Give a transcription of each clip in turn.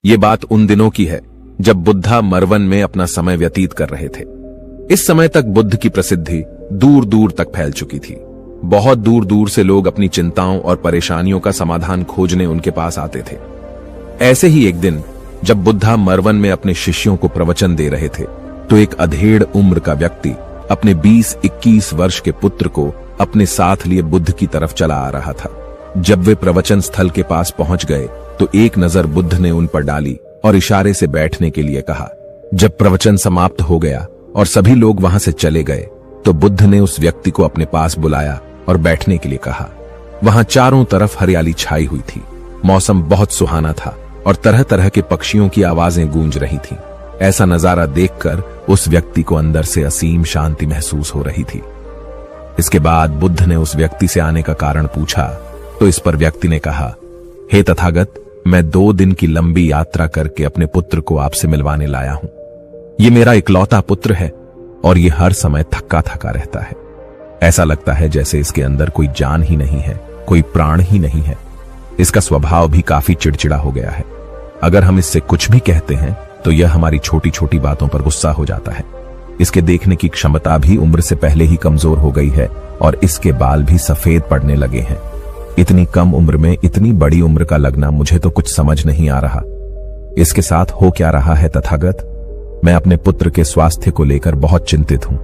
ये बात उन दिनों की है जब बुद्धा मरवन में अपना समय व्यतीत कर रहे थे। इस समय तक बुद्ध की प्रसिद्धि दूर दूर तक फैल चुकी थी। बहुत दूर दूर से लोग अपनी चिंताओं और परेशानियों का समाधान खोजने उनके पास आते थे। ऐसे ही एक दिन जब बुद्धा मरवन में अपने शिष्यों को प्रवचन दे रहे थे तो एक अधेड़ उम्र का व्यक्ति अपने 20-21 वर्ष के पुत्र को अपने साथ लिए बुद्ध की तरफ चला आ रहा था। जब वे प्रवचन स्थल के पास पहुंच गए तो एक नजर बुद्ध ने उन पर डाली और इशारे से बैठने के लिए कहा। जब प्रवचन समाप्त हो गया और सभी लोग वहां से चले गए तो बुद्ध ने उस व्यक्ति को अपने पास बुलाया और बैठने के लिए कहा। वहां चारों तरफ हरियाली छाई हुई थी। मौसम बहुत सुहाना था और तरह तरह के पक्षियों की आवाजें गूंज रही थीं। ऐसा नजारा देखकर उस व्यक्ति को अंदर से असीम शांति महसूस हो रही थी। इसके बाद बुद्ध ने उस व्यक्ति से आने का कारण पूछा तो इस पर व्यक्ति ने कहा, हे तथागत, मैं 2 दिन की लंबी यात्रा करके अपने पुत्र को आपसे मिलवाने लाया हूं। ये मेरा इकलौता पुत्र है और ये हर समय थका थका रहता है। ऐसा लगता है जैसे इसके अंदर कोई जान ही नहीं है, कोई प्राण ही नहीं है। इसका स्वभाव भी काफी चिड़चिड़ा हो गया है। अगर हम इससे कुछ भी कहते हैं तो यह हमारी छोटी छोटी बातों पर गुस्सा हो जाता है। इसके देखने की क्षमता भी उम्र से पहले ही कमजोर हो गई है और इसके बाल भी सफेद पड़ने लगे हैं। इतनी कम उम्र में इतनी बड़ी उम्र का लगना मुझे तो कुछ समझ नहीं आ रहा। इसके साथ हो क्या रहा है तथागत? मैं अपने पुत्र के स्वास्थ्य को लेकर बहुत चिंतित हूं।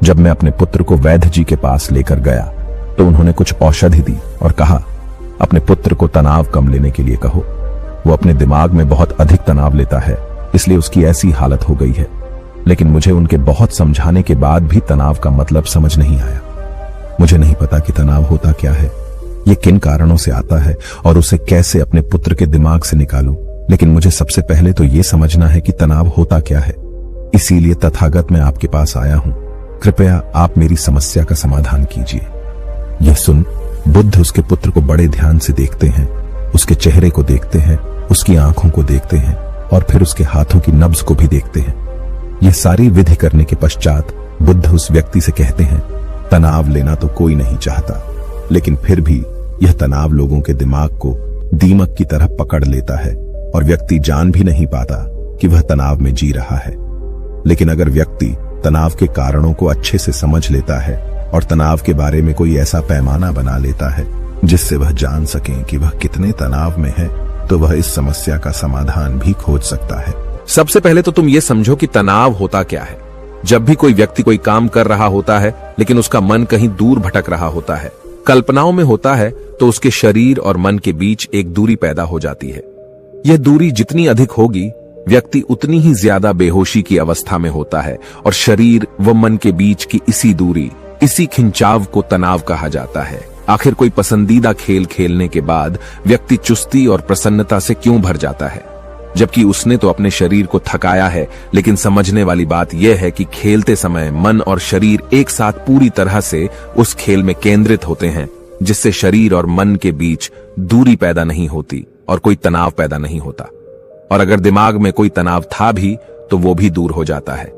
जब मैं अपने पुत्र को वैद्य जी के पास लेकर गया तो उन्होंने कुछ औषधि दी और कहा, अपने पुत्र को तनाव कम लेने के लिए कहो। वो अपने दिमाग में बहुत अधिक तनाव लेता है, इसलिए उसकी ऐसी हालत हो गई है। लेकिन मुझे उनके बहुत समझाने के बाद भी तनाव का मतलब समझ नहीं आया। मुझे नहीं पता कि तनाव होता क्या है, ये किन कारणों से आता है और उसे कैसे अपने पुत्र के दिमाग से निकालूं। लेकिन मुझे सबसे पहले तो ये समझना है कि तनाव होता क्या है। इसीलिए तथागत मैं आपके पास आया हूं। कृपया आप मेरी समस्या का समाधान कीजिए। यह सुन बुद्ध उसके पुत्र को बड़े ध्यान से देखते हैं, उसके चेहरे को देखते हैं, उसकी आंखों को देखते हैं और फिर उसके हाथों की नब्ज को भी देखते हैं। यह सारी विधि करने के पश्चात बुद्ध उस व्यक्ति से कहते हैं, तनाव लेना तो कोई नहीं चाहता, लेकिन फिर भी यह तनाव लोगों के दिमाग को दीमक की तरह पकड़ लेता है और व्यक्ति जान भी नहीं पाता कि वह तनाव में जी रहा है। लेकिन अगर व्यक्ति तनाव के कारणों को अच्छे से समझ लेता है और तनाव के बारे में कोई ऐसा पैमाना बना लेता है जिससे वह जान सके कि वह कितने तनाव में है, तो वह इस समस्या का समाधान भी खोज सकता है। सबसे पहले तो तुम ये समझो कि तनाव होता क्या है। जब भी कोई व्यक्ति कोई काम कर रहा होता है लेकिन उसका मन कहीं दूर भटक रहा होता है, कल्पनाओं में होता है, तो उसके शरीर और मन के बीच एक दूरी पैदा हो जाती है। यह दूरी जितनी अधिक होगी, व्यक्ति उतनी ही ज्यादा बेहोशी की अवस्था में होता है और शरीर व मन के बीच की इसी दूरी, इसी खिंचाव को तनाव कहा जाता है। आखिर कोई पसंदीदा खेल खेलने के बाद व्यक्ति चुस्ती और प्रसन्नता से क्यों भर जाता है, जबकि उसने तो अपने शरीर को थकाया है। लेकिन समझने वाली बात यह है कि खेलते समय मन और शरीर एक साथ पूरी तरह से उस खेल में केंद्रित होते हैं, जिससे शरीर और मन के बीच दूरी पैदा नहीं होती और कोई तनाव पैदा नहीं होता। और अगर दिमाग में कोई तनाव था भी तो वो भी दूर हो जाता है।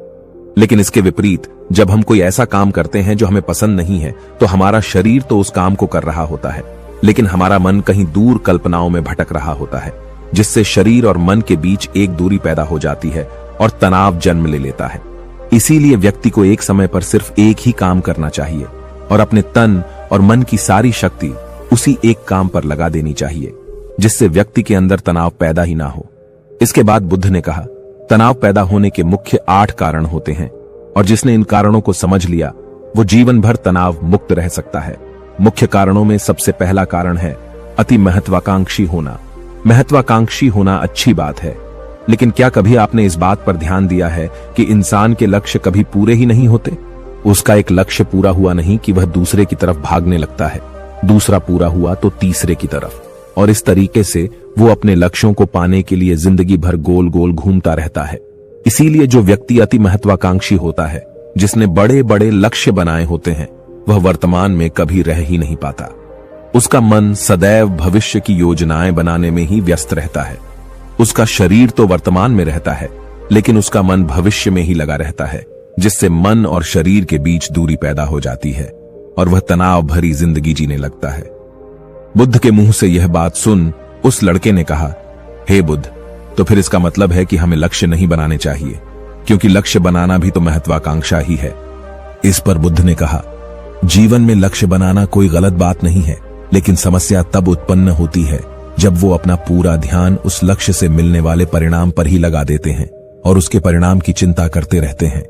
लेकिन इसके विपरीत जब हम कोई ऐसा काम करते हैं जो हमें पसंद नहीं है, तो हमारा शरीर तो उस काम को कर रहा होता है, लेकिन हमारा मन कहीं दूर कल्पनाओं में भटक रहा होता है, जिससे शरीर और मन के बीच एक दूरी पैदा हो जाती है और तनाव जन्म ले लेता है। इसीलिए व्यक्ति को एक समय पर सिर्फ एक ही काम करना चाहिए और अपने तन और मन की सारी शक्ति उसी एक काम पर लगा देनी चाहिए, जिससे व्यक्ति के अंदर तनाव पैदा ही ना हो। इसके बाद बुद्ध ने कहा, तनाव पैदा होने के मुख्य 8 कारण होते हैं और जिसने इन कारणों को समझ लिया वो जीवन भर तनाव मुक्त रह सकता है। मुख्य कारणों में सबसे पहला कारण है अति महत्वाकांक्षी होना। महत्वाकांक्षी होना अच्छी बात है, लेकिन क्या कभी आपने इस बात पर ध्यान दिया है कि इंसान के लक्ष्य कभी पूरे ही नहीं होते? उसका एक लक्ष्य पूरा हुआ नहीं कि वह दूसरे की तरफ भागने लगता है, दूसरा पूरा हुआ तो तीसरे की तरफ, और इस तरीके से वो अपने लक्ष्यों को पाने के लिए जिंदगी भर गोल गोल घूमता रहता है। इसीलिए जो व्यक्ति अति महत्वाकांक्षी होता है, जिसने बड़े बड़े लक्ष्य बनाए होते हैं, वह वर्तमान में कभी रह ही नहीं पाता। उसका मन सदैव भविष्य की योजनाएं बनाने में ही व्यस्त रहता है। उसका शरीर तो वर्तमान में रहता है, लेकिन उसका मन भविष्य में ही लगा रहता है, जिससे मन और शरीर के बीच दूरी पैदा हो जाती है और वह तनाव भरी जिंदगी जीने लगता है। बुद्ध के मुंह से यह बात सुन उस लड़के ने कहा, हे बुद्ध, तो फिर इसका मतलब है कि हमें लक्ष्य नहीं बनाने चाहिए, क्योंकि लक्ष्य बनाना भी तो महत्वाकांक्षा ही है। इस पर बुद्ध ने कहा, जीवन में लक्ष्य बनाना कोई गलत बात नहीं है, लेकिन समस्या तब उत्पन्न होती है जब वो अपना पूरा ध्यान उस लक्ष्य से मिलने वाले परिणाम पर ही लगा देते हैं और उसके परिणाम की चिंता करते रहते हैं।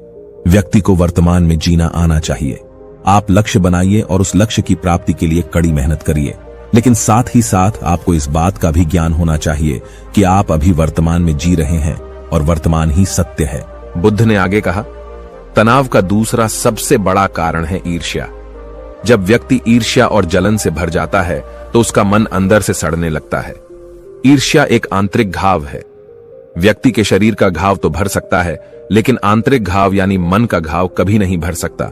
व्यक्ति को वर्तमान में जीना आना चाहिए। आप लक्ष्य बनाइए और उस लक्ष्य की प्राप्ति के लिए कड़ी मेहनत करिए, लेकिन साथ ही साथ आपको इस बात का भी ज्ञान होना चाहिए कि आप अभी वर्तमान में जी रहे हैं और वर्तमान ही सत्य है। बुद्ध ने आगे कहा, तनाव का दूसरा सबसे बड़ा कारण है ईर्ष्या। जब व्यक्ति ईर्ष्या और जलन से भर जाता है तो उसका मन अंदर से सड़ने लगता है। ईर्ष्या एक आंतरिक घाव है। व्यक्ति के शरीर का घाव तो भर सकता है, लेकिन आंतरिक घाव यानी मन का घाव कभी नहीं भर सकता।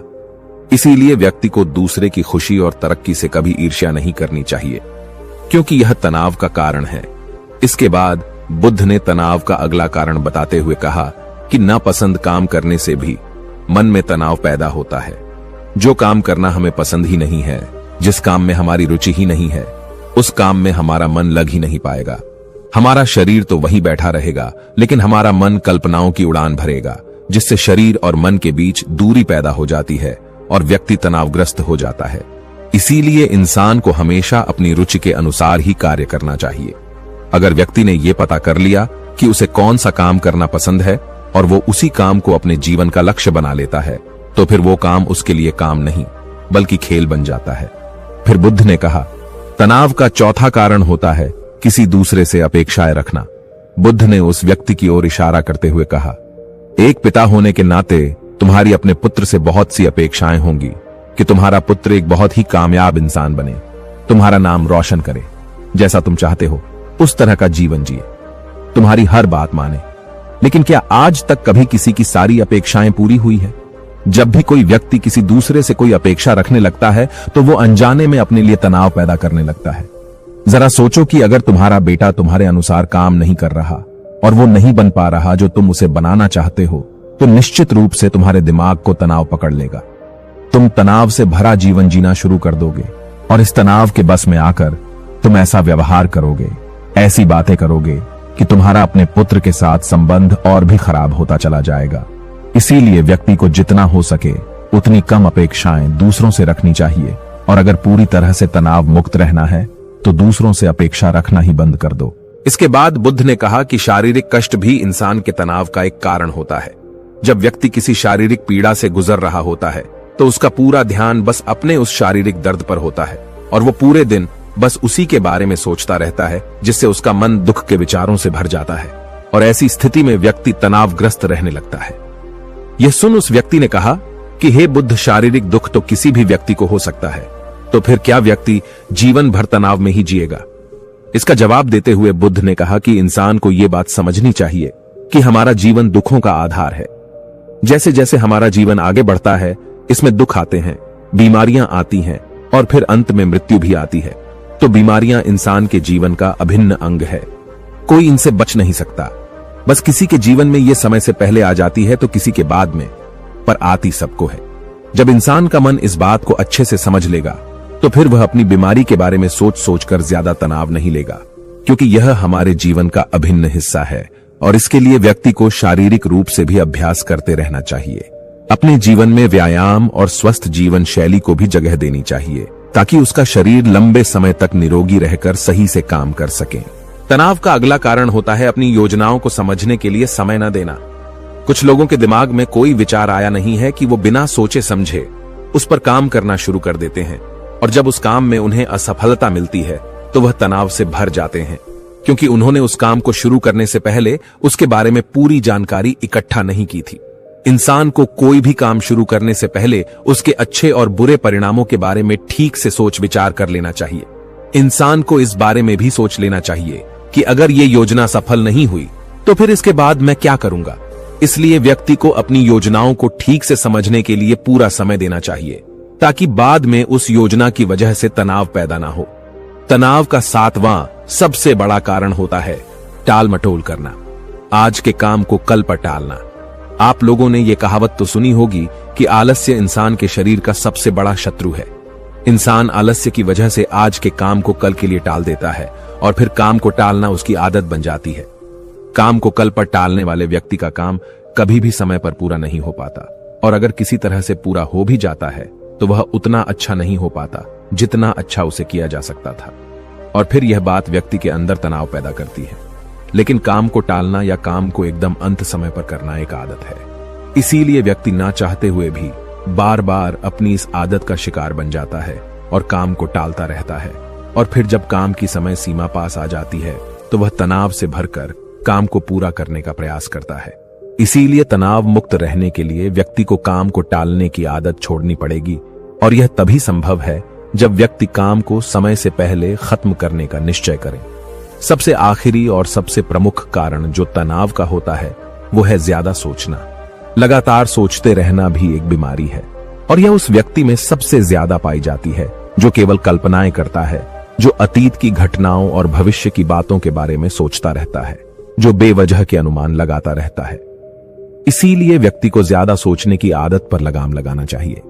इसीलिए व्यक्ति को दूसरे की खुशी और तरक्की से कभी ईर्ष्या नहीं करनी चाहिए, क्योंकि यह तनाव का कारण है। इसके बाद बुद्ध ने तनाव का अगला कारण बताते हुए कहा कि नापसंद काम करने से भी मन में तनाव पैदा होता है। जो काम करना हमें पसंद ही नहीं है, जिस काम में हमारी रुचि ही नहीं है, उस काम में हमारा मन लग ही नहीं पाएगा। हमारा शरीर तो वहीं बैठा रहेगा, लेकिन हमारा मन कल्पनाओं की उड़ान भरेगा, जिससे शरीर और मन के बीच दूरी पैदा हो जाती है और व्यक्ति तनावग्रस्त हो जाता है। इसीलिए इंसान को हमेशा अपनी रुचि के अनुसार ही कार्य करना चाहिए। अगर व्यक्ति ने यह पता कर लिया कि उसे कौन सा काम करना पसंद है और वो उसी काम को अपने जीवन का लक्ष्य बना लेता है, तो फिर वो काम उसके लिए काम नहीं बल्कि खेल बन जाता है। फिर बुद्ध ने कहा, तनाव का चौथा कारण होता है किसी दूसरे से अपेक्षाएं रखना। बुद्ध ने उस व्यक्ति की ओर इशारा करते हुए कहा, एक पिता होने के नाते तुम्हारी अपने पुत्र से बहुत सी अपेक्षाएं होंगी कि तुम्हारा पुत्र एक बहुत ही कामयाब इंसान बने, तुम्हारा नाम रोशन करे, जैसा तुम चाहते हो उस तरह का जीवन जिए, तुम्हारी हर बात माने। लेकिन क्या आज तक कभी किसी की सारी अपेक्षाएं पूरी हुई है? जब भी कोई व्यक्ति किसी दूसरे से कोई अपेक्षा रखने लगता है तो वो अनजाने में अपने लिए तनाव पैदा करने लगता है। जरा सोचो कि अगर तुम्हारा बेटा तुम्हारे अनुसार काम नहीं कर रहा और वो नहीं बन पा रहा जो तुम उसे बनाना चाहते हो, तो निश्चित रूप से तुम्हारे दिमाग को तनाव पकड़ लेगा। तुम तनाव से भरा जीवन जीना शुरू कर दोगे और इस तनाव के बस में आकर तुम ऐसा व्यवहार करोगे, ऐसी बातें करोगे कि तुम्हारा अपने पुत्र के साथ संबंध और भी खराब होता चला जाएगा। इसीलिए व्यक्ति को जितना हो सके उतनी कम अपेक्षाएं दूसरों से रखनी चाहिए, और अगर पूरी तरह से तनाव मुक्त रहना है तो दूसरों से अपेक्षा रखना ही बंद कर दो। इसके बाद बुद्ध ने कहा कि शारीरिक कष्ट भी इंसान के तनाव का एक कारण होता है। जब व्यक्ति किसी शारीरिक पीड़ा से गुजर रहा होता है तो उसका पूरा ध्यान बस अपने उस शारीरिक दर्द पर होता है और वो पूरे दिन बस उसी के बारे में सोचता रहता है, जिससे उसका मन दुख के विचारों से भर जाता है और ऐसी स्थिति में व्यक्ति तनावग्रस्त रहने लगता है। यह सुन उस व्यक्ति ने कहा कि हे बुद्ध, शारीरिक दुख तो किसी भी व्यक्ति को हो सकता है, तो फिर क्या व्यक्ति जीवन भर तनाव में ही जिएगा? इसका जवाब देते हुए बुद्ध ने कहा कि इंसान को यह बात समझनी चाहिए कि हमारा जीवन दुखों का आधार है। जैसे जैसे हमारा जीवन आगे बढ़ता है, इसमें दुख आते हैं, बीमारियां आती हैं और फिर अंत में मृत्यु भी आती है। तो बीमारियां इंसान के जीवन का अभिन्न अंग है, कोई इनसे बच नहीं सकता। बस किसी के जीवन में यह समय से पहले आ जाती है तो किसी के बाद में, पर आती सबको है। जब इंसान का मन इस बात को अच्छे से समझ लेगा तो फिर वह अपनी बीमारी के बारे में सोच सोचकर ज्यादा तनाव नहीं लेगा, क्योंकि यह हमारे जीवन का अभिन्न हिस्सा है और इसके लिए व्यक्ति को शारीरिक रूप से भी अभ्यास करते रहना चाहिए। अपने जीवन में व्यायाम और स्वस्थ जीवन शैली को भी जगह देनी चाहिए ताकि उसका शरीर लंबे समय तक निरोगी रहकर सही से काम कर सके। तनाव का अगला कारण होता है अपनी योजनाओं को समझने के लिए समय न देना। कुछ लोगों के दिमाग में कोई विचार आया नहीं है कि वो बिना सोचे समझे उस पर काम करना शुरू कर देते हैं, और जब उस काम में उन्हें असफलता मिलती है तो वह तनाव से भर जाते हैं, क्योंकि उन्होंने उस काम को शुरू करने से पहले उसके बारे में पूरी जानकारी इकट्ठा नहीं की थी। इंसान को कोई भी काम शुरू करने से पहले उसके अच्छे और बुरे परिणामों के बारे में ठीक से सोच विचार कर लेना चाहिए। इंसान को इस बारे में भी सोच लेना चाहिए कि अगर ये योजना सफल नहीं हुई तो फिर इसके बाद मैं क्या करूंगा। इसलिए व्यक्ति को अपनी योजनाओं को ठीक से समझने के लिए पूरा समय देना चाहिए, ताकि बाद में उस योजना की वजह से तनाव पैदा ना हो। तनाव का 7वां सबसे बड़ा कारण होता है टाल मटोल करना, आज के काम को कल पर टालना। आप लोगों ने यह कहावत तो सुनी होगी कि आलस्य इंसान के शरीर का सबसे बड़ा शत्रु है। इंसान आलस्य की वजह से आज के काम को कल के लिए टाल देता है और फिर काम को टालना उसकी आदत बन जाती है। काम को कल पर टालने वाले व्यक्ति का काम कभी भी समय पर पूरा नहीं हो पाता, और अगर किसी तरह से पूरा हो भी जाता है तो वह उतना अच्छा नहीं हो पाता जितना अच्छा उसे किया जा सकता था, और फिर यह बात व्यक्ति के अंदर तनाव पैदा करती है। लेकिन काम को टालना या काम को एकदम अंत समय पर करना एक आदत है, इसीलिए व्यक्ति ना चाहते हुए भी बार बार अपनी इस आदत का शिकार बन जाता है और काम को टालता रहता है, और फिर जब काम की समय सीमा पास आ जाती है तो वह तनाव से भरकर काम को पूरा करने का प्रयास करता है। इसीलिए तनाव मुक्त रहने के लिए व्यक्ति को काम को टालने की आदत छोड़नी पड़ेगी, और यह तभी संभव है जब व्यक्ति काम को समय से पहले खत्म करने का निश्चय करे। सबसे आखिरी और सबसे प्रमुख कारण जो तनाव का होता है वो है ज्यादा सोचना। लगातार सोचते रहना भी एक बीमारी है, और यह उस व्यक्ति में सबसे ज्यादा पाई जाती है जो केवल कल्पनाएं करता है, जो अतीत की घटनाओं और भविष्य की बातों के बारे में सोचता रहता है, जो बेवजह के अनुमान लगाता रहता है। इसीलिए व्यक्ति को ज्यादा सोचने की आदत पर लगाम लगाना चाहिए।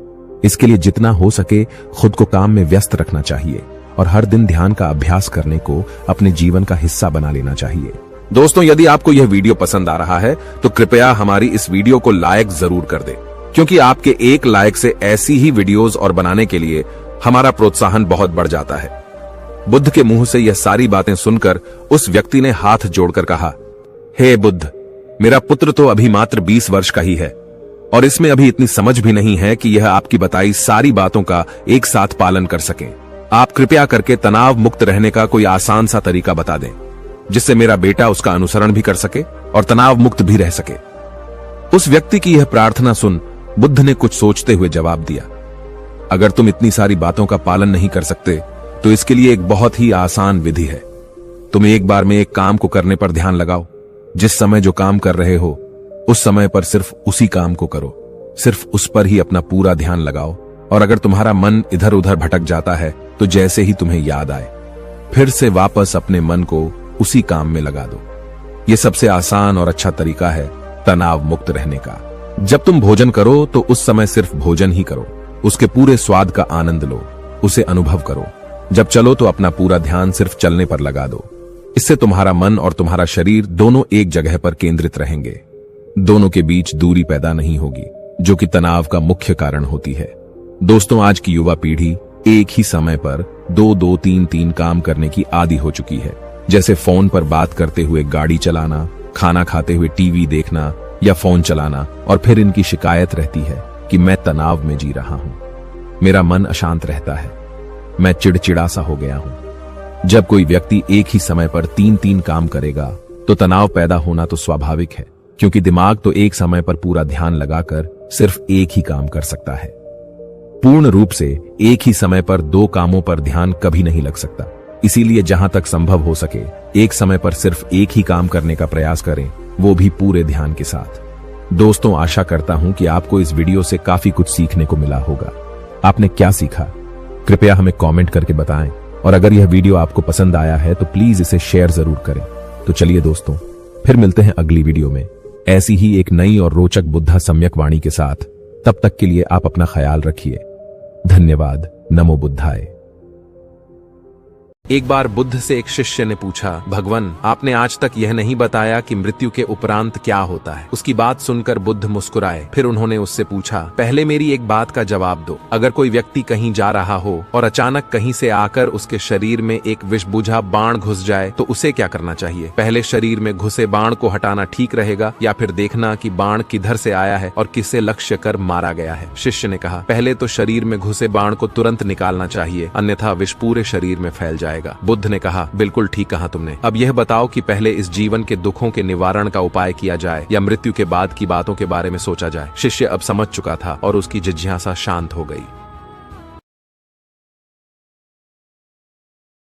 इसके लिए जितना हो सके खुद को काम में व्यस्त रखना चाहिए, और हर दिन ध्यान का अभ्यास करने को अपने जीवन का हिस्सा बना लेना चाहिए। दोस्तों, यदि आपको यह वीडियो पसंद आ रहा है तो कृपया हमारी इस वीडियो को लाइक जरूर कर दें, क्योंकि आपके एक लाइक से ऐसी ही वीडियोस और बनाने के लिए हमारा प्रोत्साहन बहुत बढ़ जाता है। बुद्ध के मुंह से यह सारी बातें सुनकर उस व्यक्ति ने हाथ जोड़कर कहा, हे बुद्ध, मेरा पुत्र तो अभी मात्र 20 वर्ष का ही है, और इसमें अभी इतनी समझ भी नहीं है कि यह आपकी बताई सारी बातों का एक साथ पालन कर सकें। आप कृपया करके तनाव मुक्त रहने का कोई आसान सा तरीका बता दें, जिससे मेरा बेटा उसका अनुसरण भी कर सके और तनाव मुक्त भी रह सके। उस व्यक्ति की यह प्रार्थना सुन बुद्ध ने कुछ सोचते हुए जवाब दिया, अगर तुम इतनी सारी बातों का पालन नहीं कर सकते तो इसके लिए एक बहुत ही आसान विधि है। तुम एक बार में एक काम को करने पर ध्यान लगाओ। जिस समय जो काम कर रहे हो उस समय पर सिर्फ उसी काम को करो, सिर्फ उस पर ही अपना पूरा ध्यान लगाओ, और अगर तुम्हारा मन इधर उधर भटक जाता है तो जैसे ही तुम्हें याद आए फिर से वापस अपने मन को उसी काम में लगा दो। यह सबसे आसान और अच्छा तरीका है तनाव मुक्त रहने का। जब तुम भोजन करो तो उस समय सिर्फ भोजन ही करो, उसके पूरे स्वाद का आनंद लो, उसे अनुभव करो। जब चलो तो अपना पूरा ध्यान सिर्फ चलने पर लगा दो। इससे तुम्हारा मन और तुम्हारा शरीर दोनों एक जगह पर केंद्रित रहेंगे। दोनों के बीच दूरी पैदा नहीं होगी, जो कि तनाव का मुख्य कारण होती है। दोस्तों, आज की युवा पीढ़ी एक ही समय पर 2-2, 3-3 काम करने की आदी हो चुकी है, जैसे फोन पर बात करते हुए गाड़ी चलाना, खाना खाते हुए टीवी देखना या फोन चलाना, और फिर इनकी शिकायत रहती है कि मैं तनाव में जी रहा हूं, मेरा मन अशांत रहता है, मैं चिड़चिड़ा सा हो गया हूं। जब कोई व्यक्ति एक ही समय पर 3-3 काम करेगा तो तनाव पैदा होना तो स्वाभाविक है, क्योंकि दिमाग तो एक समय पर पूरा ध्यान लगाकर सिर्फ एक ही काम कर सकता है। पूर्ण रूप से एक ही समय पर 2 कामों पर ध्यान कभी नहीं लग सकता। इसीलिए जहां तक संभव हो सके एक समय पर सिर्फ एक ही काम करने का प्रयास करें, वो भी पूरे ध्यान के साथ। दोस्तों, आशा करता हूं कि आपको इस वीडियो से काफी कुछ सीखने को मिला होगा। आपने क्या सीखा कृपया हमें कमेंट करके बताएं, और अगर यह वीडियो आपको पसंद आया है तो प्लीज इसे शेयर जरूर करें। तो चलिए दोस्तों, फिर मिलते हैं अगली वीडियो में ऐसी ही एक नई और रोचक बुद्धा सम्यक वाणी के साथ। तब तक के लिए आप अपना ख्याल रखिए। धन्यवाद। नमो बुद्धाय। एक बार बुद्ध से एक शिष्य ने पूछा, भगवान, आपने आज तक यह नहीं बताया कि मृत्यु के उपरांत क्या होता है। उसकी बात सुनकर बुद्ध मुस्कुराए। फिर उन्होंने उससे पूछा, पहले मेरी एक बात का जवाब दो। अगर कोई व्यक्ति कहीं जा रहा हो और अचानक कहीं से आकर उसके शरीर में एक विषबुझा बाण घुस जाए तो उसे क्या करना चाहिए? पहले शरीर में घुसे बाण को हटाना ठीक रहेगा या फिर देखना कि बाण किधर से आया है और किसे लक्ष्य कर मारा गया है? शिष्य ने कहा, पहले तो शरीर में घुसे बाण को तुरंत निकालना चाहिए, अन्यथा विष पूरे शरीर में फैल जाएगा। बुद्ध ने कहा, बिल्कुल ठीक कहा तुमने। अब यह बताओ कि पहले इस जीवन के दुखों के निवारण का उपाय किया जाए या मृत्यु के बाद की बातों के बारे में सोचा जाए? शिष्य अब समझ चुका था और उसकी जिज्ञासा शांत हो गई।